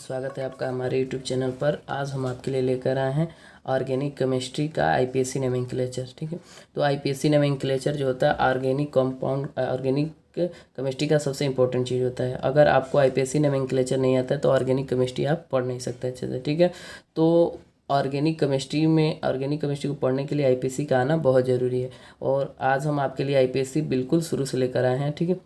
स्वागत है आपका हमारे यूट्यूब चैनल पर। आज हम आपके लिए लेकर आए हैं ऑर्गेनिक केमिस्ट्री का आईपीएससी नोमेनक्लेचर। ठीक है, तो आईपीएससी नोमेनक्लेचर जो होता है ऑर्गेनिक कंपाउंड ऑर्गेनिक केमिस्ट्री का सबसे इंपॉर्टेंट चीज़ होता है। अगर आपको आईपीएससी नोमेनक्लेचर नहीं आता है तो ऑर्गेनिक केमिस्ट्री आप पढ़ नहीं सकते अच्छे से। ठीक है, तो ऑर्गेनिक केमिस्ट्री को पढ़ने के लिए आईपीएससी का आना बहुत ज़रूरी है। और आज हम आपके लिए आईपीएससी बिल्कुल शुरू से लेकर आए हैं। ठीक है,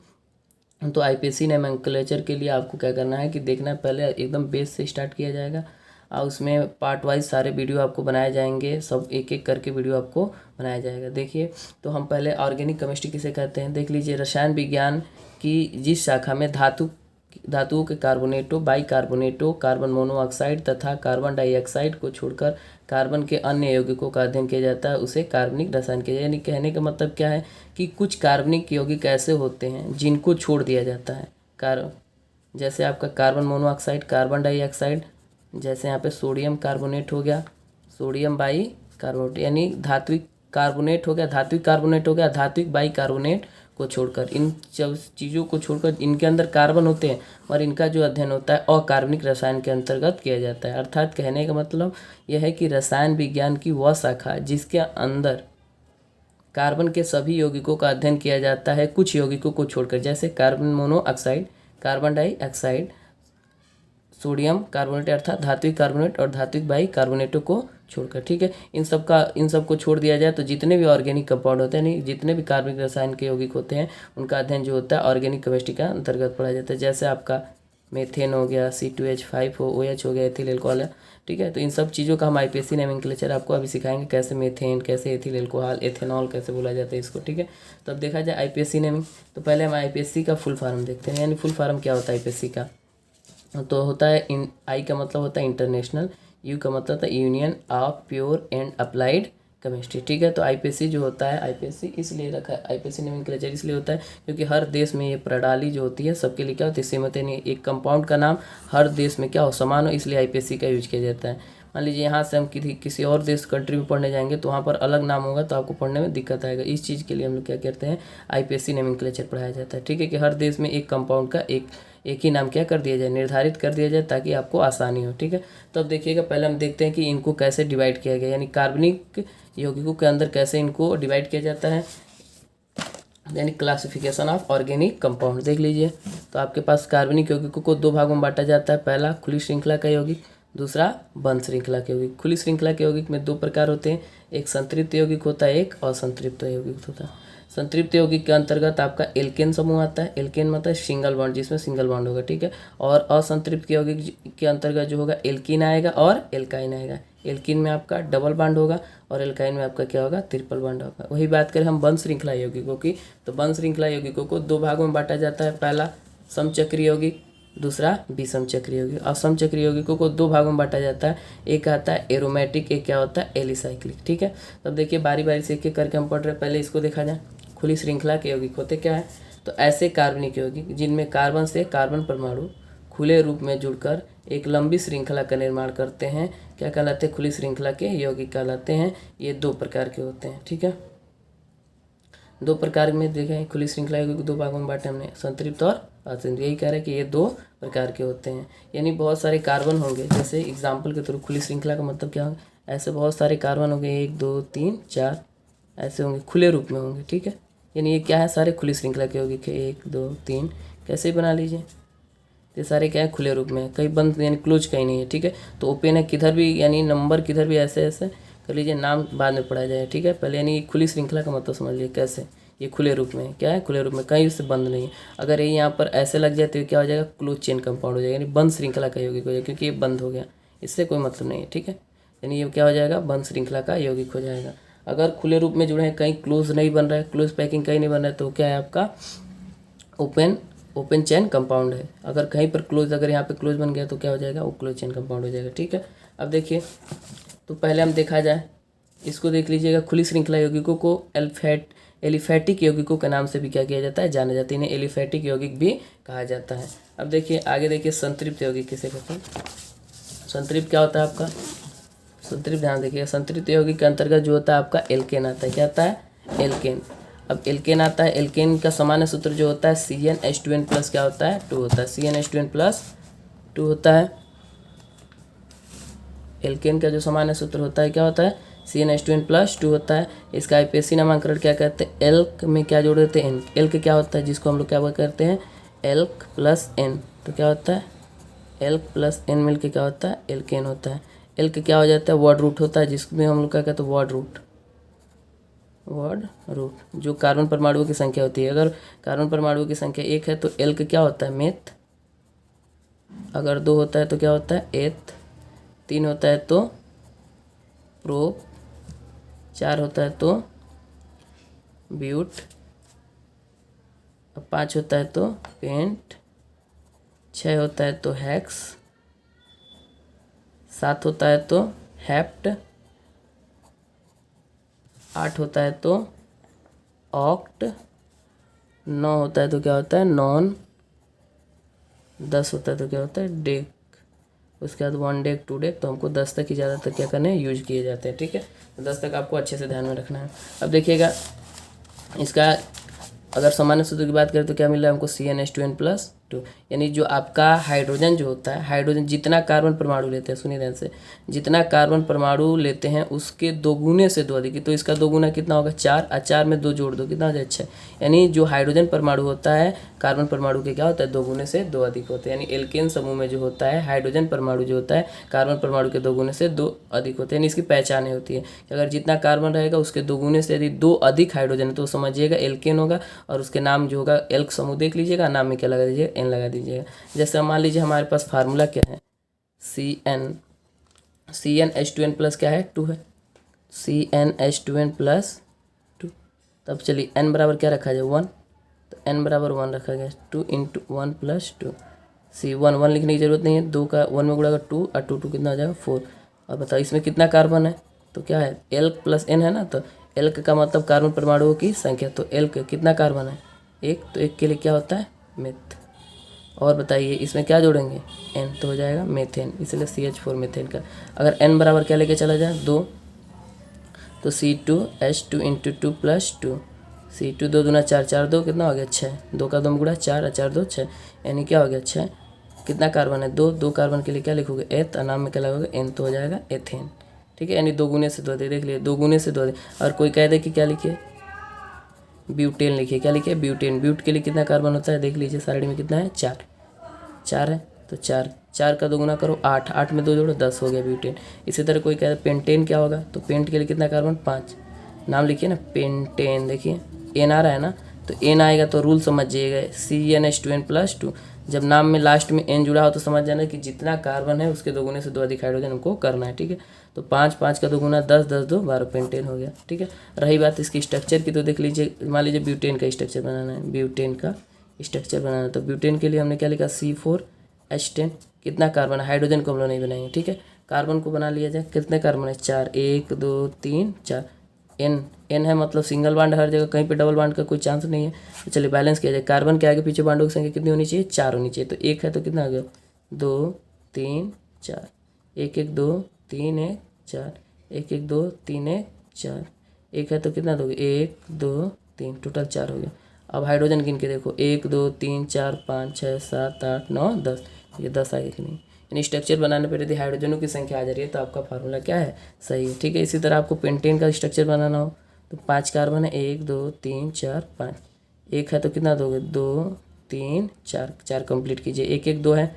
तो आईपीएससी नोमेनक्लेचर के लिए आपको क्या करना है कि देखना है, पहले एकदम बेस से स्टार्ट किया जाएगा और उसमें पार्ट वाइज सारे वीडियो आपको बनाए जाएंगे, सब एक एक करके वीडियो आपको बनाया जाएगा। देखिए, तो हम पहले ऑर्गेनिक केमिस्ट्री किसे कहते हैं देख लीजिए। रसायन विज्ञान की जिस शाखा में धातुओं के कार्बोनेटों, बाइकार्बोनेटों, कार्बन मोनोऑक्साइड तथा कार्बन डाइऑक्साइड को छोड़कर कार्बन के अन्य यौगिकों का अध्ययन किया जाता है उसे कार्बनिक रसायन किया जाता है। यानी कहने का मतलब क्या है कि कुछ कार्बनिक यौगिक ऐसे होते हैं जिनको छोड़ दिया जाता है। जैसे आपका कार्बन मोनोऑक्साइड, कार्बन डाइऑक्साइड, जैसे यहाँ पे सोडियम कार्बोनेट हो गया, सोडियम बाई कार्बोनेट, यानी धात्विक कार्बोनेट हो गया, धात्विक बाई कार्बोनेट को छोड़कर, इन चीज़ों को छोड़कर इनके अंदर कार्बन होते हैं और इनका जो अध्ययन होता है अकार्बनिक रसायन के अंतर्गत किया जाता है। अर्थात कहने का मतलब यह है कि रसायन विज्ञान की वह शाखा जिसके अंदर कार्बन के सभी यौगिकों का अध्ययन किया जाता है कुछ यौगिकों को छोड़कर, जैसे carbon monoxide, carbon dioxide, sodium carbonate अर्थात धात्विक कार्बोनेट और धात्विक बाई कार्बोनेटों को छोड़कर। ठीक है, इन सब को छोड़ दिया जाए तो जितने भी ऑर्गेनिक कंपाउंड होते हैं, नहीं जितने भी कार्बनिक रसायन के यौगिक होते हैं उनका अध्ययन जो होता है ऑर्गेनिक केमिस्ट्री का अंतर्गत पढ़ा जाता है। जैसे आपका मेथेन हो गया, C2H5 OH हो गया, एथिल एल्कोहल। ठीक है, तो इन सब चीज़ों का हम आईपीएससी नोमेनक्लेचर आपको अभी सिखाएंगे, कैसे मेथेन, कैसे एथिल एल्कोहल, एथेनॉल कैसे बोला जाता है इसको। ठीक है, तो अब देखा जाए आईपीएससी नेमिंग, तो पहले हम आईपीएससी का फुल फॉर्म देखते हैं। यानी फुल फॉर्म क्या होता है आईपीएससी का, तो होता है आई का मतलब होता है इंटरनेशनल, यू का मतलब होता है union of pure and applied chemistry. ठीक है, तो आईपीएससी जो होता है, आईपीएससी इसलिए रखा है, आईपीएससी नोमेनक्लेचर इसलिए होता है क्योंकि हर देश में ये प्रणाली जो होती है सबके लिए क्या होती है, सीमित नहीं, एक कंपाउंड का नाम हर देश में क्या हो, समान हो, इसलिए आईपीएससी का यूज किया जाता है। मान लीजिए यहाँ से हम किसी और देश कंट्री में पढ़ने जाएंगे तो वहाँ पर अलग नाम होगा तो आपको पढ़ने में दिक्कत आएगा। इस चीज़ के लिए हम लोग क्या करते हैं, आईपीएससी नोमेनक्लेचर पढ़ाया जाता है। ठीक है, कि हर देश में एक कंपाउंड का एक ही नाम क्या कर दिया जाए, निर्धारित कर दिया जाए ताकि आपको आसानी हो। ठीक है, तो अब देखिएगा, पहले हम देखते हैं कि इनको कैसे डिवाइड किया गया, यानी कार्बनिक यौगिकों के अंदर कैसे इनको डिवाइड किया जाता है, यानी क्लासिफिकेशन ऑफ ऑर्गेनिक कंपाउंड देख लीजिए। तो आपके पास कार्बनिक यौगिकों को दो भागों में बांटा जाता है, पहला खुली श्रृंखला का यौगिक, दूसरा बंद श्रृंखला के यौगिक। खुली श्रृंखला के यौगिक में दो प्रकार होते हैं, एक संतृप्त यौगिक होता है, एक असंतृप्त यौगिक होता है। संतृप्त यौगिक के अंतर्गत आपका एल्केन समूह आता है, एल्केन मतलब सिंगल बॉन्ड, जिसमें सिंगल बॉन्ड होगा। ठीक है, और असंतृप्त के यौगिक के अंतर्गत जो होगा एल्कीन आएगा और एल्काइन आएगा। एल्कीन में आपका डबल बॉन्ड होगा और एल्काइन में आपका क्या होगा, ट्रिपल बॉन्ड होगा। वही बात करें हम बंद श्रृंखला यौगिकों की, तो बंद श्रृंखला यौगिकों को दो भागों में बांटा जाता है, पहला समचक्रीय यौगिक, दूसरा विषम चक्रीय यौगिक। और समचक्रीय यौगिकों को दो भागों में बांटा जाता है, एक आता है एरोमेटिक, एक क्या होता है एलिसाइक्लिक। ठीक है, तब देखिए बारी बारी से एक एक करके हम पढ़ रहे हैं। पहले इसको देखा जाए, खुली श्रृंखला के यौगिक होते क्या है, तो ऐसे कार्बनिक यौगिक जिनमें कार्बन से कार्बन परमाणु खुले रूप में जुड़कर एक लंबी श्रृंखला का निर्माण करते हैं, क्या कहलाते हैं, खुली श्रृंखला के यौगिक कहलाते हैं। ये दो प्रकार के होते हैं। ठीक है, दो प्रकार में देखें, खुली श्रृंखला यौगिक दो भागों में बांटे हमने, संतृप्त और असंतृप्त। यही कह रहे हैं कि ये दो प्रकार के होते हैं, यानी बहुत सारे कार्बन होंगे। जैसे एग्जाम्पल के थ्रू, खुली श्रृंखला का मतलब क्या होगा, ऐसे बहुत सारे कार्बन होंगे, 1 2 3 4 ऐसे होंगे, खुले रूप में होंगे। ठीक है, यानी ये क्या है, सारे खुली श्रृंखला के यौगिक है, 1 2 3 कैसे बना लीजिए, ये सारे क्या है, खुले रूप में, कहीं बंद यानी क्लोज कहीं नहीं है। ठीक है, तो ओपन है किधर भी, यानी नंबर किधर भी ऐसे ऐसे कर लीजिए, नाम बाद में पढ़ा जाए। ठीक है, पहले यानी खुली श्रृंखला का मतलब समझ लीजिए कैसे, ये खुले रूप में क्या है, खुले रूप में, कहीं उससे बंद नहीं है। अगर ये यहाँ पर ऐसे लग जाए तो क्या हो जाएगा, क्लोज चेन कंपाउंड हो जाएगा, यानी बंद श्रृंखला का यौगिक हो जाएगा, क्योंकि ये बंद हो गया, इससे कोई मतलब नहीं है। ठीक है, यानी ये क्या हो जाएगा, बंद श्रृंखला का यौगिक हो जाएगा। अगर खुले रूप में जुड़े हैं, कहीं क्लोज नहीं बन रहा है, क्लोज पैकिंग कहीं नहीं बन रहा है, तो क्या है आपका ओपन चेन कंपाउंड है। अगर कहीं पर क्लोज, अगर यहाँ पे क्लोज बन गया तो क्या हो जाएगा, वो क्लोज चेन कंपाउंड हो जाएगा। ठीक है, अब देखिए, तो पहले हम देखा जाए, इसको देख लीजिएगा, खुली श्रृंखला यौगिकों को एलिफैटिक यौगिकों के नाम से भी क्या किया जाता है, जाना जाता है, इन्हें एलिफैटिक यौगिक भी कहा जाता है। अब देखिए आगे देखिए, संतृप्त यौगिक किसे कहते हैं। संतृप्त क्या होता है आपका, संतृप्त ध्यान देखिएगा, संतृप्त यौगिक के अंतर्गत जो होता है आपका एल्केन आता है। क्या आता है, एल्केन। अब एल्केन आता है, एल्केन का सामान्य सूत्र जो होता है CnH2n+ क्या होता है, 2 होता है, CnH2n+ 2 होता है। एल्केन का जो सामान्य सूत्र होता है क्या होता है, CnH2n+2 होता है। इसका IPSC नामांकरण क्या कहते हैं, एल्क में क्या जोड़ देते हैं, एन। एल्क क्या होता है, जिसको हम लोग क्या करते हैं, एल्क प्लस एन, तो क्या होता है, एल्क प्लस एन मिल के क्या होता है, एल्केन होता है। एल्क क्या हो जाता है, वर्ड रूट होता है, जिसमें हम लोग क्या कहते हैं, वर्ड रूट जो कार्बन परमाणुओं की संख्या होती है। अगर कार्बन परमाणुओं की संख्या 1 है तो एल्क क्या होता है, मेथ। अगर 2 होता है तो क्या होता है, एथ। 3 होता है तो प्रोप। 4 होता है तो ब्यूट। 5 होता है तो पेंट। 6 होता है तो हेक्स। 7 होता है तो हेप्ट। 8 होता है तो ऑक्ट। 9 होता है तो क्या होता है, नॉन। 10 होता है तो क्या होता है, डेक। उसके बाद 1 डेक 2 डेक, तो हमको 10 तक ही ज़्यादातर क्या करने हैं, यूज किए जाते हैं। ठीक है, तो 10 तक आपको अच्छे से ध्यान में रखना है। अब देखिएगा इसका अगर सामान्य सूत्र की बात करें तो क्या मिल रहा है हमको, CnH2n+2, यानी जो आपका हाइड्रोजन जो होता है, हाइड्रोजन जितना कार्बन परमाणु लेते हैं, सुनिए ध्यान से, जितना कार्बन परमाणु लेते हैं उसके 2 गुने से 2 अधिक, तो इसका 2 गुना कितना होगा, 4, और 4 में 2 जोड़ दो कितना हो जाए, 6। यानी जो हाइड्रोजन परमाणु होता है कार्बन परमाणु के क्या होता है, 2 गुने से 2 अधिक होते हैं। यानी एल्केन समूह में जो होता है हाइड्रोजन परमाणु जो होता है कार्बन परमाणु के 2 गुने से 2 अधिक होते हैं। यानी इसकी पहचान होती है कि अगर जितना कार्बन रहेगा उसके 2 गुने से यदि 2 अधिक हाइड्रोजन है तो समझिएगा एल्केन होगा, और उसके नाम जो होगा एल्क समूह देख लीजिएगा, नाम में क्या लगा दीजिएगा, एन लगा दीजिएगा। जैसे मान लीजिए हमारे पास फार्मूला क्या है, CnH2n+ क्या है, 2 है, CnH2n+2। तब चलिए n बराबर क्या रखा जाए, 1, तो n बराबर 1 रखा गया, 2 × 1 + 2। C1 लिखने की जरूरत नहीं है, 2 का 1 में गुणा 2, और 2 कितना हो जाएगा, 4। और बताओ इसमें कितना कार्बन है, तो क्या है, एल्क प्लस एन है ना, तो एल्क का मतलब कार्बन परमाणुओं की संख्या, तो एल्क कितना कार्बन है, 1, तो 1 के लिए क्या होता है, मेथ। और बताइए इसमें क्या जोड़ेंगे, एन, तो हो जाएगा मेथेन, इसलिए CH4 मेथेन का। अगर n बराबर क्या लेके चला जाए, 2, तो C2H2 × 2 + 2, C2 2 दूना 4, 4 2 कितना हो गया, 6, 2 का 2 में गुणा 4, और 4 2 6, यानी क्या हो गया, 6। कितना कार्बन है, 2, 2 कार्बन के लिए क्या लिखोगे, एथ, और नाम में क्या लगोगे, एन, तो हो जाएगा एथेन। ठीक है, यानी 2 गुने से 2 अधिक, देख लिए 2 गुने से 2 अधिक। और कोई कह दे कि क्या लिखिए, ब्यूटेन लिखिए, क्या लिखिए, ब्यूटेन। ब्यूट के लिए कितना कार्बन होता है, देख लीजिए सारणी में कितना है, 4, 4 है, तो 4, 4 का 2 गुना करो 8, 8 में 2 जोड़ो 10 हो गया ब्यूटेन। इसी तरह कोई कह रहा है पेंटेन क्या होगा, तो पेंट के लिए कितना कार्बन, 5, नाम लिखिए ना, पेंटेन। देखिए एन आ रहा है ना, तो एन आएगा तो रूल समझिएगा, CnH2n+2, जब नाम में लास्ट में एन जुड़ा हो तो समझ जाना कि जितना कार्बन है उसके 2 गुने से 2 अधिक हाइड्रोजन हमको करना है। ठीक है, तो 5, 5 का 2 गुना 10, 10 2 12, पेंटेन हो गया। ठीक है, रही बात इसकी स्ट्रक्चर की, तो देख लीजिए, मान लीजिए ब्यूटेन का स्ट्रक्चर बनाना है, ब्यूटेन का स्ट्रक्चर बनाना है, तो ब्यूटेन के लिए हमने क्या लिखा, C4H10, कितना कार्बन है, हाइड्रोजन को हम लोग नहीं बनाएंगे। ठीक है, कार्बन को बना लिया जाए, कितने कार्बन है, 4, 1 2 3 4, एन है मतलब सिंगल बाड हर जगह, कहीं पे डबल बाड का कोई चांस नहीं है। तो चलिए बैलेंस किया जाए, कार्बन के आगे पीछे बाडों की संख्या कितनी होनी चाहिए, 4 होनी चाहिए। तो 1 है तो कितना आ गया, 2 3 4, 1 1 2 3 1 4, 1 1 2 3 1 4, 1 है तो कितना दोगे, 1 2 3, टोटल 4 हो गया। अब हाइड्रोजन गिन के देखो, 1 2 3 4 5 6 7 8 9 10, ये 10 आएगा कि नहीं। यानी स्ट्रक्चर बनाने पर यदि हाइड्रोजनों की संख्या आ जा रही है तो आपका फार्मूला क्या है, सही है। ठीक है, इसी तरह आपको पेंटेन का स्ट्रक्चर बनाना हो तो 5 कार्बन है, 1 2 3 4 5, 1 है तो कितना दोगे, 2 3 4, 4 कंप्लीट कीजिए, 1 1 2 है,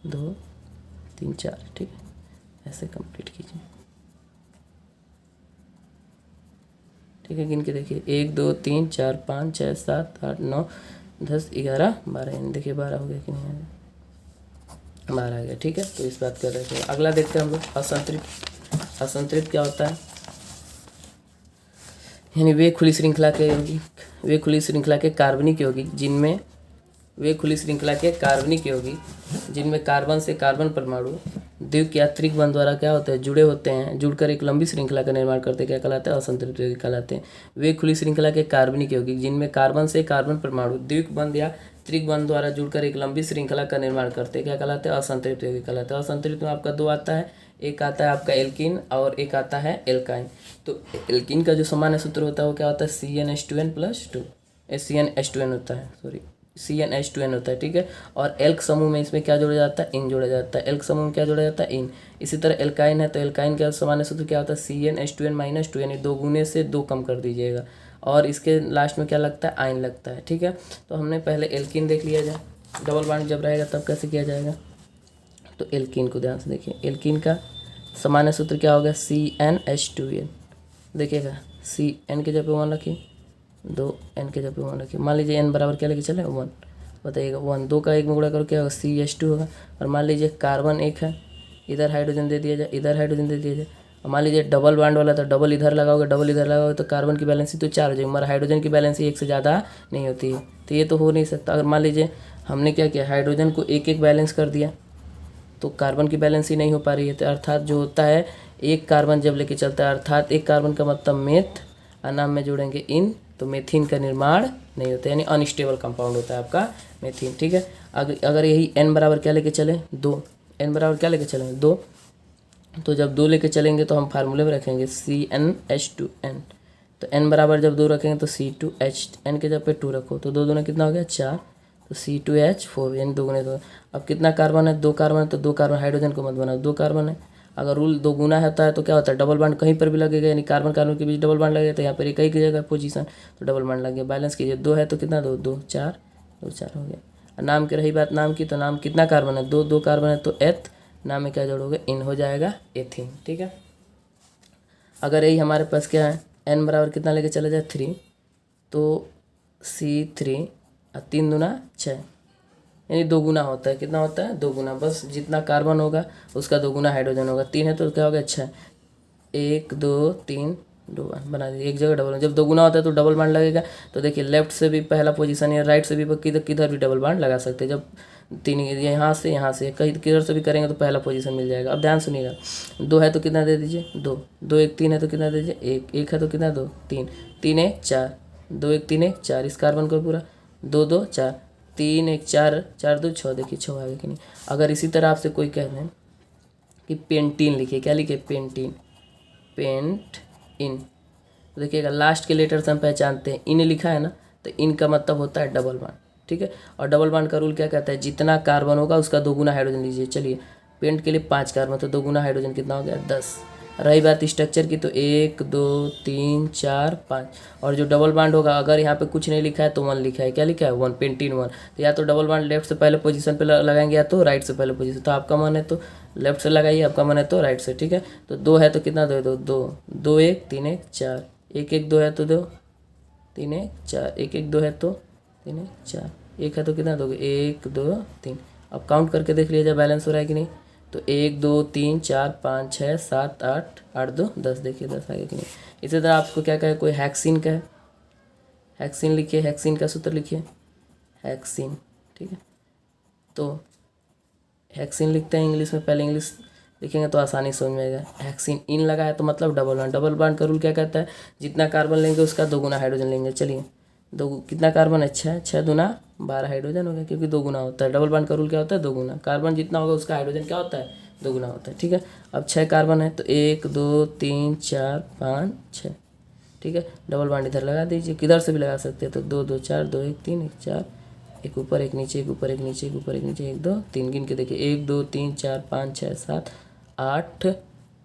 2 3 4। ठीक है, ऐसे कंप्लीट कीजिए। ठीक है, गिन के देखिए, 1 2 3 4 5 6 7 8 9 10 11 12, यानी देखिए 12 हो गया कि नहीं, 12 आ गया। ठीक है, तो इस बात कर रहे थे। अगला देखते हैं हम लोग, असंतृप्त। असंतृप्त क्या होता है, यानी वे खुली श्रृंखला के यौगिक, वे खुली श्रृंखला के कार्बनिक यौगिक जिनमें, वे खुली श्रृंखला के कार्बनिक यौगिक जिनमें कार्बन से कार्बन परमाणु द्विक या त्रिक बंध द्वारा क्या होते हैं, जुड़े होते हैं, जुड़कर एक लंबी श्रृंखला का निर्माण करते हैं, क्या कहलाते हैं, असंतृप्त यौगिक कहलाते हैं। वे खुली श्रृंखला के कार्बनिक यौगिक जिनमें कार्बन से कार्बन परमाणु द्विक बंध या त्रिक बंध द्वारा जुड़कर एक लंबी श्रृंखला का निर्माण करते हैं, क्या कहलाते हैं, असंतृप्त यौगिक कहलाते हैं। असंतृप्त में आपका 2 आता है, एक आता है आपका एल्किन और एक आता है एल्काइन। तो एल्किन का जो सामान्य सूत्र होता है वो क्या होता है, CnH2n+2, CnH2n होता है, सॉरी, CnH2n होता है, ठीक है। और एल्क समूह में इसमें क्या जोड़ा जाता है, इन जोड़ा जाता है। एल्क समूह में क्या जोड़ा जाता है, इन। इसी तरह एल्काइन है तो एल्काइन का सामान्य सूत्र क्या होता है, CnH2n-2, यानी 2 गुने से 2 कम कर दीजिएगा, और इसके लास्ट में क्या लगता है, आयन लगता है, ठीक है। तो हमने पहले एल्किन देख लिया जाए, डबल बॉन्ड जब रहेगा तब कैसे किया जाएगा। तो एल्किन को ध्यान से देखिए, एल्किन का सामान्य सूत्र क्या होगा, CnH2n। देखिएगा CN के जगह पे 1 रखिए, 2N के जगह पे 1 रखिए। मान लीजिए N बराबर क्या लेके चले, 1। बताइएगा 1, 2 का 1 में गुणा करो क्या होगा, CH2 होगा। और मान लीजिए कार्बन 1 है, इधर हाइड्रोजन दे दिया जाए, इधर हाइड्रोजन दे दिया जाए। और मान लीजिए डबल बॉन्ड वाला, तो डबल इधर लगाओगे, डबल इधर लगाओगे, तो कार्बन की बैलेंसी तो 4 हो जाएगी, मगर हाइड्रोजन की बैलेंसी 1 से ज़्यादा नहीं होती है, तो ये तो हो नहीं सकता। अगर मान लीजिए हमने क्या किया, हाइड्रोजन को एक एक बैलेंस कर दिया, तो कार्बन की बैलेंस ही नहीं हो पा रही है। तो अर्थात जो होता है, एक कार्बन जब लेके चलता है, अर्थात एक कार्बन का मतलब मेथ, और नाम में जोड़ेंगे इन, तो मेथिन का निर्माण नहीं होता, यानी अनस्टेबल कंपाउंड होता है आपका मेथिन, ठीक है। अगर यही n बराबर क्या लेके चले, 2, n बराबर क्या लेके चलेंगे, 2, तो जब 2 लेके चलेंगे तो हम फार्मूले में रखेंगे CnH2n। तो n बराबर जब 2 रखेंगे तो C2H, n के जब पे 2 रखो तो 2 दूना कितना हो गया, 4, तो C2H4, यानी 2 गुने 2। अब कितना कार्बन है, 2 कार्बन है, तो 2 कार्बन, हाइड्रोजन को मत बनाओ, 2 कार्बन है। अगर रूल 2 गुना होता है तो क्या होता है, डबल बॉन्ड कहीं पर भी लगेगा, यानी कार्बन कार्बन के बीच डबल बॉन्ड लगेगा, तो यहाँ पर एक ही की जगह पोजीशन, तो डबल बॉन्ड लग गया। बैलेंस कीजिए, 2 है तो कितना, 2, 2, 4, 2, 4 हो गया। और नाम की रही बात नाम की, तो नाम कितना कार्बन है, 2, 2 कार्बन है, तो एथ, नाम में क्या जोड़ोगे, इन हो जाएगा, एथिन, ठीक है। अगर यही हमारे पास क्या है, n बराबर कितना लेके चले जाए, 3, तो C3, और 3 दूना 6, यानी 2 गुना होता है, कितना होता है, 2 गुना। बस जितना कार्बन होगा उसका 2 गुना हाइड्रोजन होगा। 3 है तो क्या होगा, 6, 1, 2, 3, 2 बना दीजिए, एक जगह डबल। जब 2 गुना होता है तो डबल बांड लगेगा, तो देखिए लेफ्ट से भी पहला पोजीशन है, राइट से भी किधर भी डबल बांड लगा सकते हैं। जब 3 यहाँ से कहीं किधर से भी करेंगे तो पहला पोजीशन मिल जाएगा। अब ध्यान सुनिएगा, 2 है तो कितना दे दीजिए, 2, 2 1 3 है तो कितना दे दीजिए, 1, 1 है तो कितना, 2, 3, 3 1 4, 2 1 3 1 4, इस कार्बन को पूरा 2 2 4, 3 1 4, 4 2 6, देखिए 6 आगे कि नहीं। अगर इसी तरह आपसे कोई कह दें कि पेंटीन लिखिए, क्या लिखिए, पेंटीन, पेंट इन, तो देखिएगा लास्ट के लेटर से हम पहचानते हैं, इन लिखा है ना, तो इन का मतलब होता है डबल बॉन्ड, ठीक है। और डबल बॉन्ड का रूल क्या कहता है, जितना कार्बन होगा उसका 2 गुना हाइड्रोजन लीजिए। चलिए पेंट के लिए 5 कार्बन, तो 2 गुना हाइड्रोजन कितना हो गया, 10। रही बात स्ट्रक्चर की, तो 1 2 3 4 5, और जो डबल बॉन्ड होगा, अगर यहाँ पे कुछ नहीं लिखा है तो 1 लिखा है, क्या लिखा है, 1, पेंटीन 1। तो या तो डबल बॉन्ड लेफ्ट से पहले पोजीशन पे लगाएंगे, या तो राइट से पहले पोजीशन। तो आपका मन है तो लेफ्ट से लगाइए, आपका मन है तो राइट से, ठीक है। तो 2 है तो कितना, 2 2 2 2 1 3 1 4, 1 1 2 है तो 2 3 1 4, 1 1 2 है तो 3 1 4, 1 है तो कितना दोगे, 1 2 3। अब काउंट करके देख लीजिए बैलेंस हो रहा है कि नहीं। तो 1 2 3 4 5 6 7 8, 8 2 10, देखिए 10 आगे कि नहीं। इसी तरह आपको क्या कहे, कोई हैक्सिन का है, हैक्सिन लिखिए, हैक्सिन का सूत्र लिखिए, हैक्सिन, ठीक है। तो हैक्सिन लिखते हैं इंग्लिश में, पहले इंग्लिश लिखेंगे तो आसानी समझ में आएगा। हैक्सिन इन लगा है तो मतलब डबल बॉन्ड। डबल बॉन्ड का रूल क्या कहता है, जितना कार्बन लेंगे उसका 2 गुना हाइड्रोजन लेंगे। चलिए कितना कार्बन है, 6, 6 दूना 12 हाइड्रोजन हो गया, क्योंकि 2 गुना होता है। डबल बॉन्ड का रूल क्या होता है, 2 गुना। कार्बन जितना होगा उसका हाइड्रोजन क्या होता है, 2 गुना होता है, ठीक है। अब 6 कार्बन है तो 1 2 3 4 5 6, ठीक है। डबल बॉन्ड इधर लगा दीजिए, किधर से भी लगा सकते हैं, तो 2 2 4 2 1 3 1 4, एक ऊपर एक नीचे, एक ऊपर एक नीचे, एक ऊपर एक नीचे, 1 2 3, गिन के देखिए, 1 2 3 4 5 6 7 8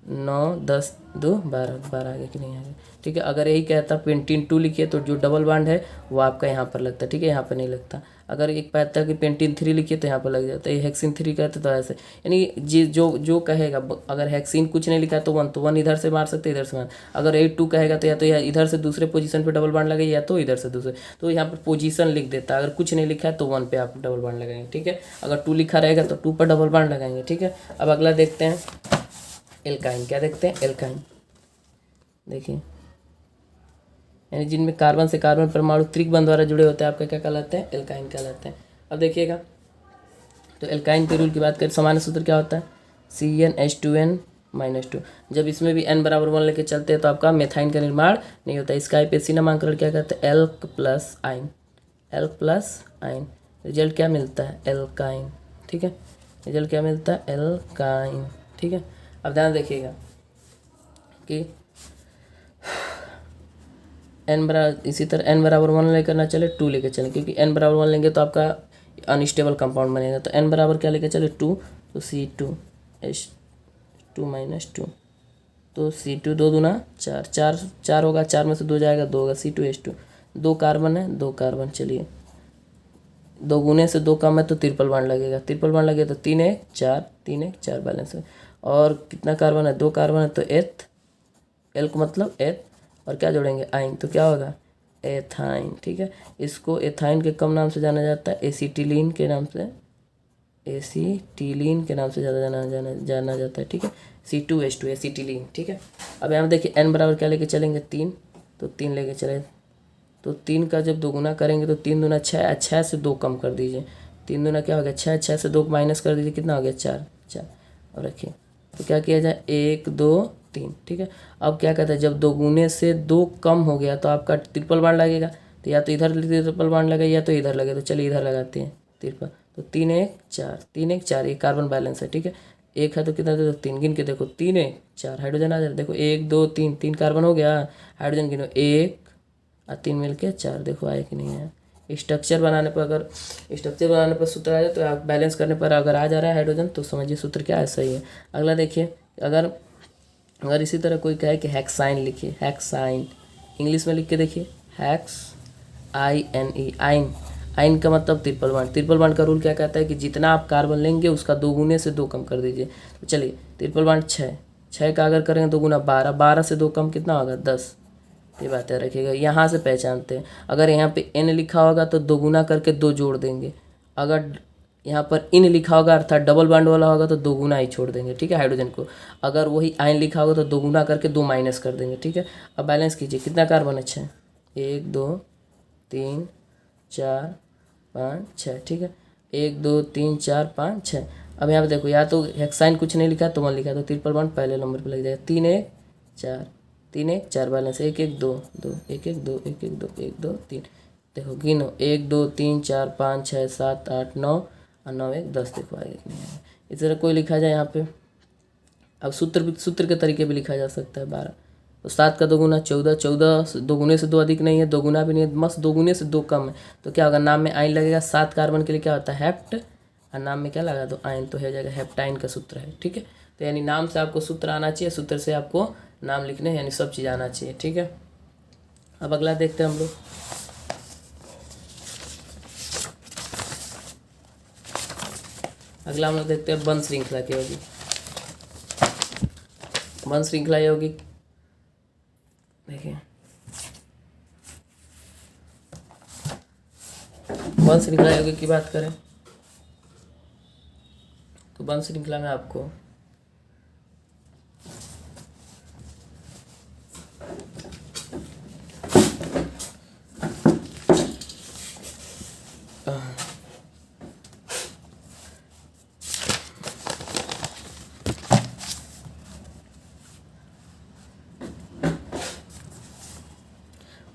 9 10 2 12, 12 आगे कि नहीं आगे, ठीक है। अगर यही कहता पेंटीन 2 लिखिए, तो जो डबल बॉन्ड है वो आपका यहाँ पर लगता है, ठीक है, यहाँ पर नहीं लगता। अगर एक कहता है कि पेंटीन 3 लिखिए तो यहाँ पर लग जाता है। ये हेक्सिन 3 कहते तो ऐसे, यानी जो कहेगा, अगर हेक्सिन कुछ नहीं लिखा है तो 1, तो 1 इधर से मार सकते, इधर से मार। अगर 8 2 कहेगा तो या तो इधर से दूसरे पोजीशन पे डबल बॉन्ड लगेगा, या तो इधर से दूसरे, तो यहाँ पर पोजीशन लिख देता है। अगर कुछ नहीं लिखा है तो 1 पे आप डबल बॉन्ड लगाएंगे, ठीक है। अगर 2 लिखा रहेगा तो 2 पर डबल बॉन्ड लगाएंगे, ठीक है। अब अगला देखते हैं एल्काइन। क्या देखते हैं, एल्काइन, देखिए, यानी जिनमें कार्बन से कार्बन परमाणु त्रिकबंध द्वारा जुड़े होते हैं, आपका क्या कहलाते हैं, एल्काइन कहलाते हैं। अब देखिएगा, तो एल्काइन के रूल की बात करें, सामान्य सूत्र क्या होता है, CnH2n-2। जब इसमें भी n बराबर 1 लेके चलते हैं तो आपका मेथाइन का निर्माण नहीं होता। इसका IPSC नामांकन क्या कहते हैं, एल्क प्लस आइन, एल्क प्लस आइन। रिजल्ट क्या मिलता है, एल्काइन, ठीक है। रिजल्ट क्या मिलता है, एल्काइन, ठीक है। अब ध्यान देखिएगा कि एन बराबर, इसी तरह एन बराबर 1 लेकर ना चले 2 लेकर चलें, क्योंकि एन बराबर 1 लेंगे तो आपका अनस्टेबल कंपाउंड बनेगा। तो एन बराबर क्या लेकर चले 2, तो C2H2 तो C2 2 दूना 4, 4 4 होगा, 4 में से 2 जाएगा 2 होगा, C2H2 2 कार्बन है 2 कार्बन। चलिए 2 गुने से 2 कम है तो ट्रिपल बॉन्ड लगेगा, ट्रिपल बॉन्ड लगेगा तो 3 1 4, 3 1 4 बैलेंस है। और कितना कार्बन है 2 कार्बन है तो एथ, एल को मतलब एथ, और क्या जोड़ेंगे आइन, तो क्या होगा एथाइन। ठीक है, इसको एथाइन के कम नाम से जाना जाता है, एसीटिलीन के नाम से, एसीटिलीन के नाम से ज़्यादा जाना जाता है। ठीक है, C2H2 एसीटिलीन। ठीक है, अब यहाँ देखिए एन बराबर क्या लेके चलेंगे 3, तो 3 लेके चले, तो 3 का जब 2 गुना करेंगे तो 3 दूना 6, 6 से 2 कम कर दीजिए, 3 दूना क्या हो गया 6, 6 से 2 माइनस कर दीजिए, कितना हो गया 4 4, और रखिए तो क्या किया जाए 1 2 3। ठीक है, अब क्या कहता है जब 2 गुने से 2 कम हो गया तो आपका ट्रिपल बॉन्ड लगेगा, तो या तो इधर ट्रिपल बॉन्ड लगे या तो इधर लगे, तो चलिए इधर लगाते हैं ट्रिपल, तो 3 1 4, 3 1 4, ये कार्बन बैलेंस है। ठीक है, एक है तो कितना दे दो 3, गिन के देखो 3 1 4 हाइड्रोजन आ जाए, देखो 1 2 3, 3 कार्बन हो गया, हाइड्रोजन गिनो 1 और 3 मिल के 4, देखो आए कि नहीं आया। स्ट्रक्चर बनाने पर, अगर स्ट्रक्चर बनाने पर सूत्र आ जाए तो आप बैलेंस करने पर अगर आ जा रहा है हाइड्रोजन तो समझिए सूत्र क्या है, सही है। अगला देखिए, अगर इसी तरह कोई कहे कि हेक्साइन लिखिए, हेक्साइन इंग्लिश में लिख के देखिए, हैक्स INE, आइन, आइन का मतलब ट्रिपल बॉन्ड। ट्रिपल बॉन्ड का रूल क्या कहता है कि जितना आप कार्बन लेंगे उसका 2 गुने से 2 कम कर दीजिए। तो चलिए ट्रिपल बॉन्ड 6 का अगर करेंगे 2 गुना 12, 12 से 2 कम कितना होगा 10। ये बात है रखिएगा, यहाँ से पहचानते हैं, अगर यहाँ पे N लिखा होगा तो 2 गुना करके 2 जोड़ देंगे, अगर यहाँ पर इन लिखा होगा अर्थात डबल बॉन्ड वाला होगा तो 2 गुना ही छोड़ देंगे। ठीक है, हाइड्रोजन को अगर वही आयन लिखा होगा तो 2 गुना करके 2 माइनस कर देंगे। ठीक है, अब बैलेंस कीजिए, कितना कार्बन है 6, 1 2 3 4 5 6। ठीक है, 1 2 3 4 5 6। अब यहाँ पे देखो, या तो हेक्साइन कुछ नहीं लिखा तो 1 लिखा, तो ट्रिपल बॉन्ड पहले नंबर पर लग जाएगा, 3 1 4, 3 1 4 बैलेंस, 1 1 2 2 1 1 2 1 1 2 1 2 3, देखो गिनो 1 2 3 4 5 6 7 8 9 और 9 1 10, देखो आएगा कि नहीं आएगा। इस तरह कोई लिखा जाए यहाँ पे, अब सूत्र के तरीके भी लिखा जा सकता है 12, तो 7 का 2 गुना 14, 14 2 गुने से 2 अधिक नहीं है, 2 गुना भी नहीं है, मस्त 2 गुने से 2 कम है, तो क्या होगा नाम में आइन लगेगा। 7 कार्बन के लिए क्या होता है हेप्ट, और नाम में क्या लगा दो आइन, तो हो जाएगा हेप्टाइन का सूत्र है। ठीक है, तो यानी नाम से आपको सूत्र आना चाहिए, सूत्र से आपको नाम लिखने यानी सब चीज़ आना चाहिए। ठीक है, अब अगला देखते हैं हम लोग, अगला हम लोग देखते हैं बंध श्रृंखला की होगी। बंध श्रृंखला यौगिक देखिए, बंध श्रृंखला यौगिक की बात करें तो बंध श्रृंखला में आपको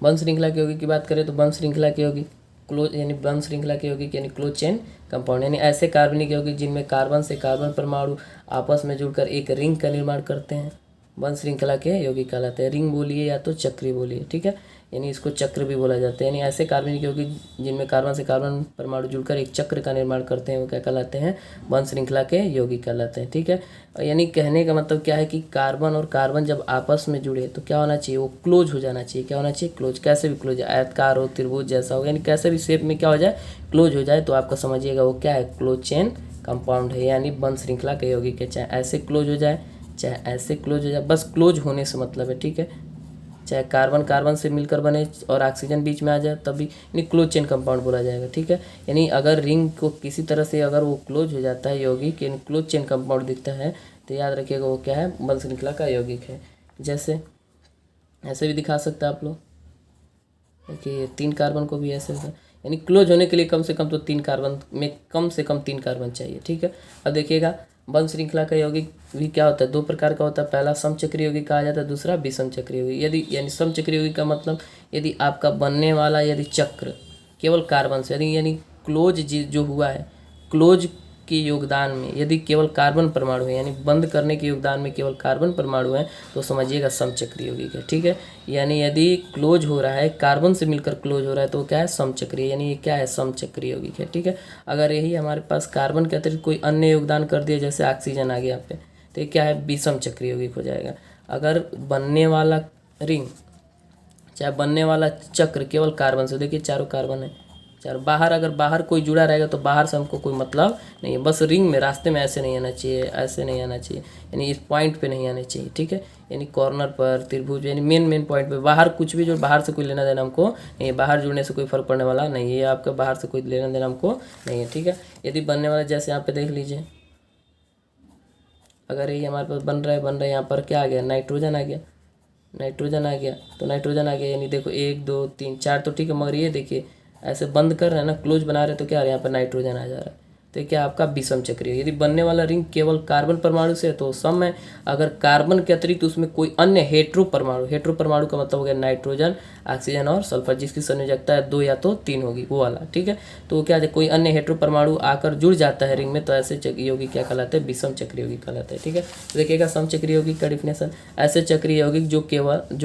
बंध श्रृंखला के यौगिक की बात करें तो बंध श्रृंखला के यौगिक क्लोज यानी बंध श्रृंखला के यौगिक यानी क्लोज चेन कंपाउंड, यानी ऐसे कार्बनिक यौगिक जिनमें कार्बन से कार्बन परमाणु आपस में जुड़कर एक रिंग का निर्माण करते हैं, बंध श्रृंखला के यौगिक कहलाते हैं। रिंग बोलिए या तो चक्री बोलिए। ठीक है, यानी इसको चक्र भी बोला जाता है, यानी ऐसे कार्बनिक यौगिक जिनमें कार्बन से कार्बन परमाणु जुड़कर एक चक्र का निर्माण करते हैं वो क्या कहलाते हैं, बंध श्रृंखला के यौगिक कहलाते हैं। ठीक है, यानी कहने का मतलब क्या है कि कार्बन और कार्बन जब आपस में जुड़े तो क्या होना चाहिए, वो क्लोज हो जाना चाहिए। क्या होना चाहिए, क्लोज, कैसे भी क्लोज, आयतकार हो त्रिभुज जैसा हो, यानी कैसे भी शेप में क्या हो जाए क्लोज हो जाए, तो आपका समझिएगा वो क्या है क्लोज चेन कंपाउंड है, यानी बंध श्रृंखला के यौगिक है। चाहे ऐसे क्लोज हो जाए चाहे ऐसे क्लोज हो जाए, बस क्लोज होने से मतलब है। ठीक है, चाहे कार्बन कार्बन से मिलकर बने और ऑक्सीजन बीच में आ जाए तब भी यानी क्लोज चेन कंपाउंड बोला जाएगा। ठीक है, यानी अगर रिंग को किसी तरह से अगर वो क्लोज हो जाता है यौगिक यानी क्लोज चेन कंपाउंड दिखता है तो याद रखिएगा वो क्या है, बंध श्रृंखला का यौगिक है। जैसे ऐसे भी दिखा सकते हैं आप लोग, देखिए 3 कार्बन को भी ऐसे यानी क्लोज होने के लिए कम से कम तो 3 कार्बन में कम से कम 3 कार्बन चाहिए। ठीक है, अब देखिएगा बंध श्रृंखला का यौगिक भी क्या होता है, 2 प्रकार का होता है, पहला समचक्रीय यौगिक कहा जाता है, दूसरा विषम चक्रीय यौगिक। यदि यानी समचक्रीय यौगिक का मतलब यदि आपका बनने वाला यदि चक्र केवल कार्बन से यानी क्लोज जो हुआ है, क्लोज के योगदान में यदि केवल कार्बन परमाणु है, यानी बंद करने के योगदान में केवल कार्बन परमाणु है, तो समझिएगा समचक्रीय यौगिक है। ठीक है, यानी यदि क्लोज हो रहा है, कार्बन से मिलकर क्लोज हो रहा है, तो क्या है, समचक्रीय, यानी ये क्या है, समचक्रीय यौगिक है। ठीक है, अगर यही हमारे पास कार्बन के अतिरिक्त कोई अन्य योगदान कर दिया, जैसे ऑक्सीजन आ गया यहाँ पे, तो ये क्या है, विषम चक्रीय यौगिक हो जाएगा। अगर बनने वाला रिंग, चाहे बनने वाला चक्र केवल कार्बन से, देखिए चारों कार्बन है, चारों बाहर, अगर बाहर कोई जुड़ा रहेगा तो बाहर से हमको कोई मतलब नहीं है, बस रिंग में रास्ते में ऐसे नहीं आना चाहिए, ऐसे नहीं आना चाहिए, यानी इस पॉइंट पे नहीं आने चाहिए। ठीक है, यानी कॉर्नर पर, त्रिभुज, यानी मेन पॉइंट पे, बाहर कुछ भी जो बाहर से कोई लेना देना हमको नहीं, बाहर जुड़ने से कोई फर्क पड़ने वाला नहीं है, आपका बाहर से कोई लेना देना हमको नहीं है। ठीक है, यदि बनने वाला, जैसे यहाँ पे देख लीजिए, अगर ये हमारे पास बन रहा है, यहाँ पर क्या आ गया, नाइट्रोजन आ गया, नाइट्रोजन आ गया, तो नाइट्रोजन आ गया, यानी देखो 1 2 3 4 तो ठीक है, मगर ये देखिए ऐसे बंद कर रहे हैं ना, क्लोज बना रहे हैं, तो क्या आ रहा है, यहाँ पर नाइट्रोजन आ जा रहा है, तो ये क्या आपका विषम चक्रीय। यदि बनने वाला रिंग केवल कार्बन परमाणु से है तो सम है, अगर कार्बन के अतिरिक्त उसमें कोई अन्य हेट्रो परमाणु, हेट्रो परमाणु का मतलब हो गया नाइट्रोजन, ऑक्सीजन और सल्फर, जिसकी संयोजकता है 2 या तो 3 होगी, वो वाला। ठीक है, तो क्या है, कोई अन्य हेट्रो परमाणु आकर जुड़ जाता है रिंग में, तो ऐसे यौगिक क्या कहलाते हैं, विषम चक्रीय यौगिक कहलाते हैं। ठीक है, तो देखिएगा सम चक्रीय यौगिक का डिफिनेशन, ऐसे चक्रीय यौगिक जो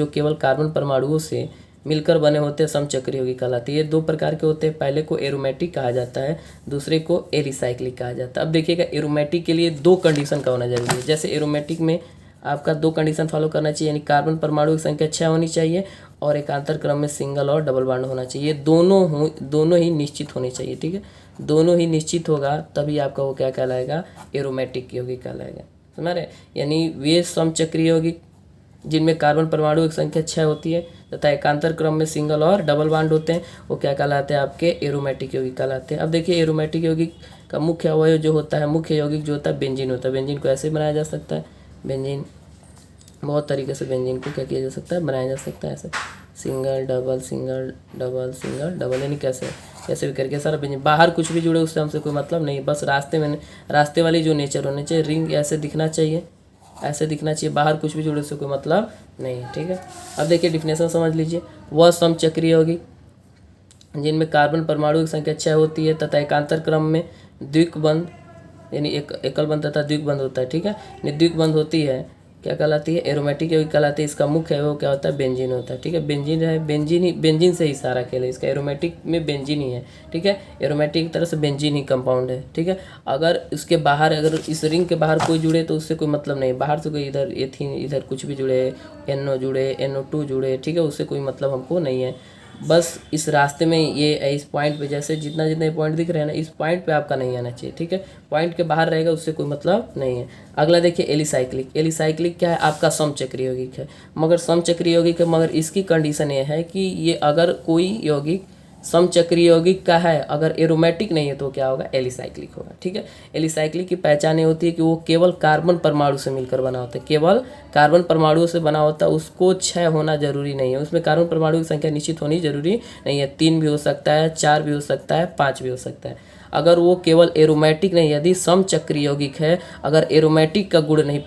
केवल कार्बन परमाणुओं से मिलकर बने होते हैं समचक्रीय यौगिक कहलाते हैं। ये 2 प्रकार के होते हैं, पहले को एरोमेटिक कहा जाता है, दूसरे को एलिसाइक्लिक कहा जाता है। अब देखिएगा, एरोमेटिक के लिए 2 कंडीशन का होना जरूरी है। जैसे एरोमेटिक में आपका 2 कंडीशन फॉलो करना चाहिए, यानी कार्बन परमाणु की संख्या 6 होनी चाहिए और एकांतर क्रम में सिंगल और डबल बॉन्ड होना चाहिए, दोनों ही निश्चित होने चाहिए। ठीक है, दोनों ही निश्चित होगा तभी आपका वो क्या कहलाएगा, एरोमेटिक यौगिक कहलाएगा। समझ रहे, यानी वे समचक्रीय यौगिक जिनमें कार्बन परमाणु की संख्या 6 होती है तथा एकांतर क्रम में सिंगल और डबल बॉन्ड होते हैं, वो क्या कहलाते हैं, आपके एरोमेटिक यौगिक कहलाते हैं। अब देखिए, एरोमेटिक यौगिक का मुख्य अवयव जो होता है, मुख्य यौगिक जो होता है बेंजीन होता है। बेंजीन को ऐसे बनाया जा सकता है, बेंजीन बहुत तरीके से बेंजीन को क्या किया जा सकता है, बनाया जा सकता है, ऐसे single double single double single double, यानी कैसे भी करके सारा बेंजीन, बाहर कुछ भी जुड़े उससे हमसे कोई मतलब नहीं, बस रास्ते वाली जो नेचर होनी चाहिए, रिंग ऐसे दिखना चाहिए, ऐसे दिखना चाहिए, बाहर कुछ भी जुड़े उससे कोई मतलब नहीं है। ठीक है, अब देखिए डिफिनेशन समझ लीजिए, वह समचक्रीय यौगिक जिनमें कार्बन परमाणु की संख्या 6 होती है तथा एकांतर क्रम में द्विकबंध, यानी एकल बंध तथा द्विकबंध होता है। ठीक है, द्विकबंध होती है, क्या कहलाती है, एरोमेटिक यौगिक कहलाती है। इसका मुख्य है वो क्या होता है, बेंजीन होता है। ठीक है, बेंजीन है, बेंजीन से ही सारा खेल है इसका, एरोमेटिक में बेंजीन ही है। ठीक है, एरोमेटिक की तरह से बेंजीन ही कंपाउंड है। ठीक है, अगर इसके बाहर, अगर इस रिंग के बाहर कोई जुड़े तो उससे कोई मतलब नहीं, बाहर से कोई इधर एथीन, इधर कुछ भी जुड़े, NO जुड़े, NO2 जुड़े, ठीक है, उससे कोई मतलब हमको नहीं है। बस इस रास्ते में ये इस पॉइंट पे, जैसे जितना जितने पॉइंट दिख रहे हैं ना, इस पॉइंट पे आपका नहीं आना चाहिए। ठीक है, पॉइंट के बाहर रहेगा उससे कोई मतलब नहीं है। अगला देखिए एलिसाइक्लिक। एलिसाइक्लिक क्या है, आपका समचक्रीय यौगिक है, मगर समचक्रीय यौगिक है, मगर इसकी कंडीशन ये है कि ये अगर कोई यौगिक समचक्रीय यौगिक का है, अगर एरोमेटिक नहीं है तो क्या होगा, एलिसाइक्लिक होगा। ठीक है, एलिसाइक्लिक की पहचान ये होती है कि वो केवल कार्बन परमाणु से मिलकर बना होता है, केवल कार्बन परमाणुओं से बना होता है, उसको 6 होना जरूरी नहीं है, उसमें कार्बन परमाणु की संख्या निश्चित होनी जरूरी नहीं है, 3 भी हो सकता है, 4 भी हो सकता है, 5 भी हो सकता है। अगर वो केवल एरोमेटिक नहीं, यदि समचक्रीय यौगिक है, अगर एरोमेटिक का गुण नहीं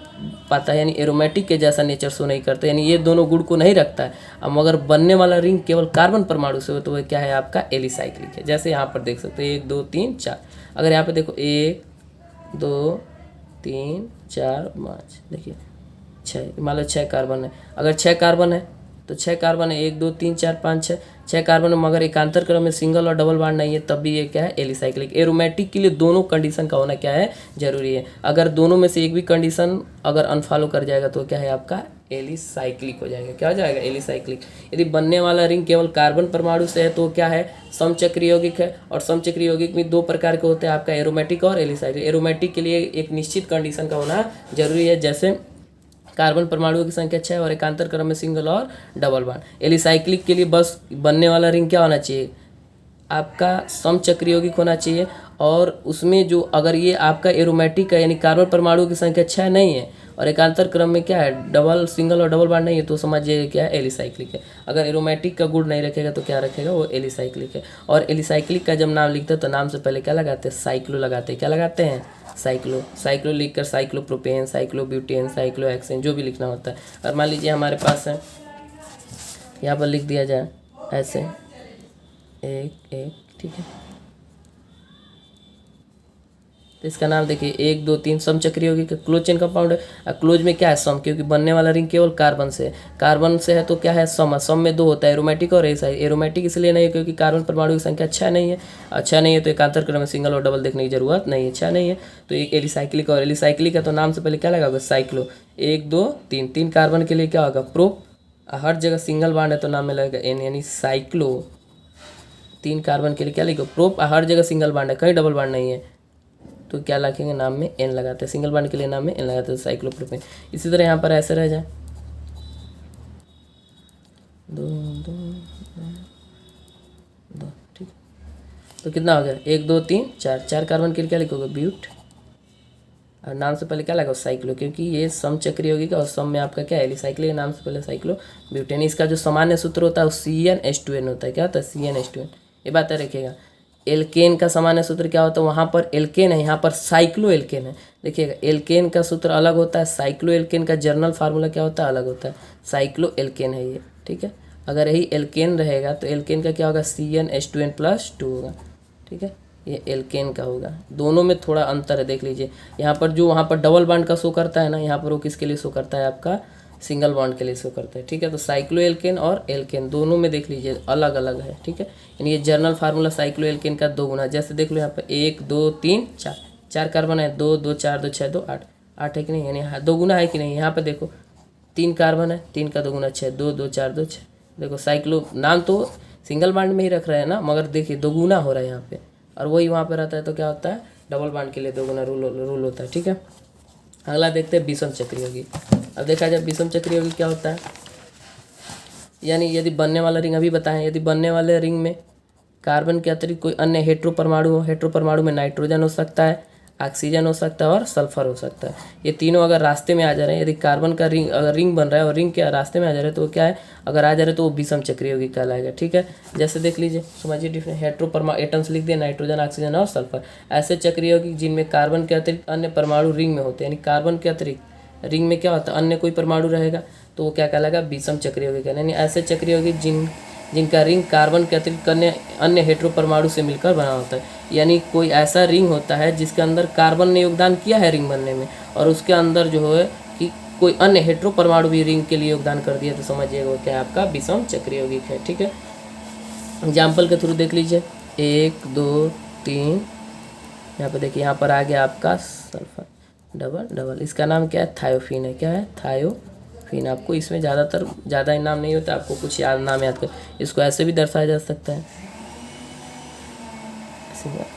पाता है, यानी एरोमेटिक के जैसा नेचर शो नहीं करता, यानी ये दोनों गुण को नहीं रखता है, अब मगर बनने वाला रिंग केवल कार्बन परमाणु से हो, तो वह क्या है, आपका एलिसाइक्लिक है। जैसे यहाँ पर देख सकते हैं 1 2 3 4, अगर यहाँ पे देखो 1 2 3 4 5, देखिए 6, मान लो 6 कार्बन है, अगर 6 कार्बन है तो 6 कार्बन है, 1 2 3 4 5 6 कार्बन है, मगर एकांतर क्रम में सिंगल और डबल बॉन्ड नहीं है, तब भी ये क्या है, एलिसाइक्लिक। एरोमेटिक के लिए दोनों कंडीशन का होना क्या है, जरूरी है। अगर दोनों में से एक भी कंडीशन अगर अनफॉलो कर जाएगा तो क्या है, आपका एलिसाइक्लिक हो जाएगा। क्या हो जाएगा, एलिसाइक्लिक। यदि बनने वाला रिंग केवल कार्बन परमाणु से है तो क्या है, समचक्रीय यौगिक है, और समचक्रीय यौगिक में 2 प्रकार के होते हैं, आपका एरोमेटिक और एलिसाइक्लिक। एरोमेटिक के लिए एक निश्चित कंडीशन का होना जरूरी है, जैसे कार्बन परमाणुओं की संख्या 6 और एकांतर क्रम में सिंगल और डबल बॉन्ड। एलिसाइक्लिक के लिए बस बनने वाला रिंग क्या होना चाहिए, आपका समचक्रीय यौगिक होना चाहिए, और उसमें जो अगर ये आपका एरोमेटिक है, यानी कार्बन परमाणु की संख्या 6 नहीं है और एकांतर क्रम में क्या है, डबल सिंगल और डबल बॉन्ड नहीं है, तो समझिए क्या है, एलिसाइक्लिक है। अगर एरोमेटिक का गुण नहीं रखेगा तो क्या रखेगा, वो एलिसाइक्लिक है। और एलिसाइक्लिक का जब नाम लिखते हैं तो नाम से पहले क्या लगाते हैं, साइक्लो लगाते हैं। क्या लगाते हैं, साइक्लो लिखकर साइक्लोप्रोपेन, साइक्लोब्यूटेन, साइक्लोहेक्सेन, जो भी लिखना होता है। और मान लीजिए हमारे पास है, यहाँ पर लिख दिया जाए ऐसे 1 1, ठीक है, तो इसका नाम देखिए 1 2 3 समचक्रीय यौगिक क्लोज चेन कंपाउंड है। और क्लोज में क्या है, सम, क्योंकि बनने वाला रिंग केवल कार्बन से है, कार्बन से है तो क्या है, सम। सम में 2 होता है, एरोमेटिक और एसाइड। एरोमेटिक इसलिए नहीं है क्योंकि कार्बन परमाणु की संख्या 6 नहीं है। 6 नहीं है तो एकांतर क्रम में सिंगल और डबल देखने की जरूरत नहीं है, 6 नहीं है तो एक एलिसाइक्लिक। और एलिसाइक्लिक है तो नाम से पहले क्या लगा होगा, साइक्लो। 1 2 3 3 कार्बन के लिए क्या होगा, प्रोप। हर जगह सिंगल बॉन्ड है तो नाम में लगेगा एन, यानी साइक्लो। 3 कार्बन के लिए क्या लिखो, प्रोप। हर जगह सिंगल बॉन्ड है, कहीं डबल बॉन्ड नहीं है तो क्या लिखेंगे, नाम में एन लगाते हैं। सिंगल बॉन्ड के लिए नाम में एन लगाते हैं, साइक्लोप्रोपेन। इसी तरह यहाँ पर ऐसे रह जाए 2 2 2, ठीक। तो कितना हो गया, 1 2 3 4। 4 कार्बन के लिए क्या लिखोगे, ब्यूट। और नाम से पहले क्या लगा, साइक्लो, क्योंकि ये सम चक्रीय यौगिक और सम में आपका क्या है, एलिसाइक्लिक। नाम से पहले साइक्लो ब्यूटेन। इसका जो सामान्य सूत्र होता है वो CnH2n होता है। क्या होता है, CnH2n। ये बात है, रखिएगा। एल्केन का सामान्य सूत्र क्या होता है, वहाँ पर एल्केन है, यहाँ पर साइक्लो एल्केन है। देखिएगा, एल्केन का सूत्र अलग होता है, साइक्लो एल्केन का जर्नल फार्मूला क्या होता है, अलग होता है। साइक्लो एल्केन है ये, ठीक है। अगर यही एल्केन रहेगा तो एल्केन का क्या होगा, CnH2n+2 होगा, ठीक है। ये एल्केन का होगा। दोनों में थोड़ा अंतर है, देख लीजिए। यहाँ पर जो वहाँ पर डबल बॉन्ड का शो करता है ना, यहाँ पर वो किसके लिए शो करता है, आपका सिंगल बॉन्ड के लिए शो करता है, ठीक है। तो साइक्लो एल्केन और एल्केन दोनों में देख लीजिए अलग अलग है, ठीक है। यानी ये जर्नल फार्मूला साइक्लो एल्केन का 2 गुना। जैसे देख लो यहाँ पर 1 2 3 4, 4 कार्बन है, 2 2 4 2 6 2 8, 8 है कि नहीं, यानी 2 गुना है कि नहीं। यहाँ पर देखो 3 कार्बन है, 3 का 2 गुना 6, 2 2 4 2 6। देखो साइक्लो, नाम तो सिंगल बॉन्ड में ही रख रहे हैं ना, मगर देखिए 2 गुना हो रहा है यहाँ पे, और वही वहाँ पे रहता है तो क्या होता है, डबल बॉन्ड के लिए 2 गुना रूल होता है, ठीक है। अगला देखते हैं विषम चक्रीय यौगिक। अब देखा जाए विषम चक्रीय यौगिक क्या होता है, यानी यदि बनने वाला रिंग, अभी बताएं, यदि बनने वाले रिंग में कार्बन के अतिरिक्त कोई अन्य हेट्रो परमाणु हो। हेट्रो परमाणु में नाइट्रोजन हो सकता है, ऑक्सीजन हो सकता है और सल्फर हो सकता है। ये तीनों अगर रास्ते में आ जा रहे हैं, यदि कार्बन का रिंग अगर रिंग बन रहा है और रिंग के रास्ते में आ जा रहे हैं तो वो क्या है, अगर आ जा रहे हैं तो वो विषम चक्रीय यौगिक कहलाएगा, ठीक है। जैसे देख लीजिए, समझिए डिफरेंट हेट्रो एटम्स लिख दिए, नाइट्रोजन, ऑक्सीजन और सल्फर। ऐसे चक्रीय यौगिक जिनमें कार्बन के अतिरिक्त अन्य परमाणु रिंग में होते हैं, यानी कार्बन के अतिरिक्त रिंग में क्या होता है, अन्य कोई परमाणु रहेगा तो वो क्या कहलाएगा, विषम चक्रीय यौगिक। यानी ऐसे चक्रीय यौगिक जिनका रिंग कार्बन के अतिरिक्त अन्य हेट्रो परमाणु से मिलकर बना होता है। यानी कोई ऐसा रिंग होता है जिसके अंदर कार्बन ने योगदान किया है रिंग बनने में, और उसके अंदर जो है कि कोई अन्य हेट्रो परमाणु भी रिंग के लिए योगदान कर दिया, तो समझिएगा वो क्या है, आपका विषम चक्रीय यौगिक है, ठीक है। एग्जाम्पल के थ्रू देख लीजिए, 1 2 3, यहाँ पर देखिए, यहाँ पर आ गया आपका सल्फर डबल डबल। इसका नाम क्या है, थायोफिन है। क्या है, थायोफिन। आपको इसमें ज़्यादा नाम नहीं होता, आपको कुछ नाम याद कर। इसको ऐसे भी दर्शाया जा सकता है,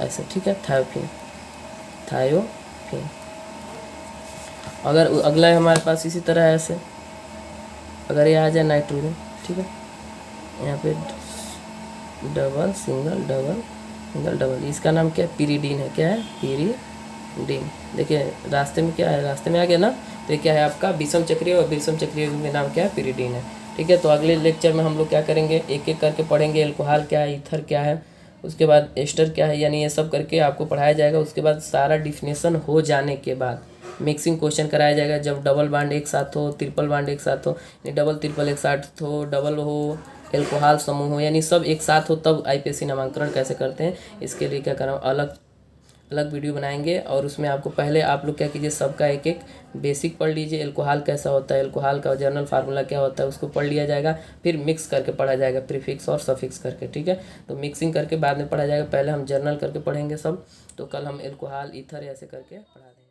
ऐसे, ठीक है, थायोफिन। अगर अगला है हमारे पास इसी तरह ऐसे, अगर ये आ जाए नाइट्रोजन, ठीक है, यहाँ पे double single double single double, इसका नाम क्या है, पिरीडीन है। क्या है, पिरीडीन। देखिए रास्ते में क्या है, रास्ते में आ गया ना, तो ये क्या है, आपका विषम चक्रीय, और विषम चक्रीय का नाम क्या है, पिरीडीन है, ठीक है। तो अगले लेक्चर में हम लोग क्या करेंगे, एक एक करके पढ़ेंगे, एल्कोहल क्या है, ईथर क्या है, उसके बाद एस्टर क्या है, यानी ये सब करके आपको पढ़ाया जाएगा। उसके बाद सारा डिफिनेशन हो जाने के बाद मिक्सिंग क्वेश्चन कराया जाएगा, जब डबल बॉन्ड एक साथ हो, ट्रिपल बॉन्ड एक साथ हो, डबल ट्रिपल एक साथ हो, डबल हो, एल्कोहल समूह हो, यानी सब एक साथ हो, तब आईपीएससी नामांकन कैसे करते हैं, इसके लिए क्या करना, अलग अलग वीडियो बनाएंगे। और उसमें आपको पहले आप लोग क्या कीजिए, सबका एक एक बेसिक पढ़ लीजिए, एल्कोहल कैसा होता है, एल्कोहल का जर्नल फार्मूला क्या होता है, उसको पढ़ लिया जाएगा। फिर मिक्स करके पढ़ा जाएगा, प्रीफिक्स और सफिक्स करके, ठीक है। तो मिक्सिंग करके बाद में पढ़ा जाएगा, पहले हम जर्नल करके पढ़ेंगे सब। तो कल हम एल्कोहल, ईथर ऐसे करके पढ़ा देंगे।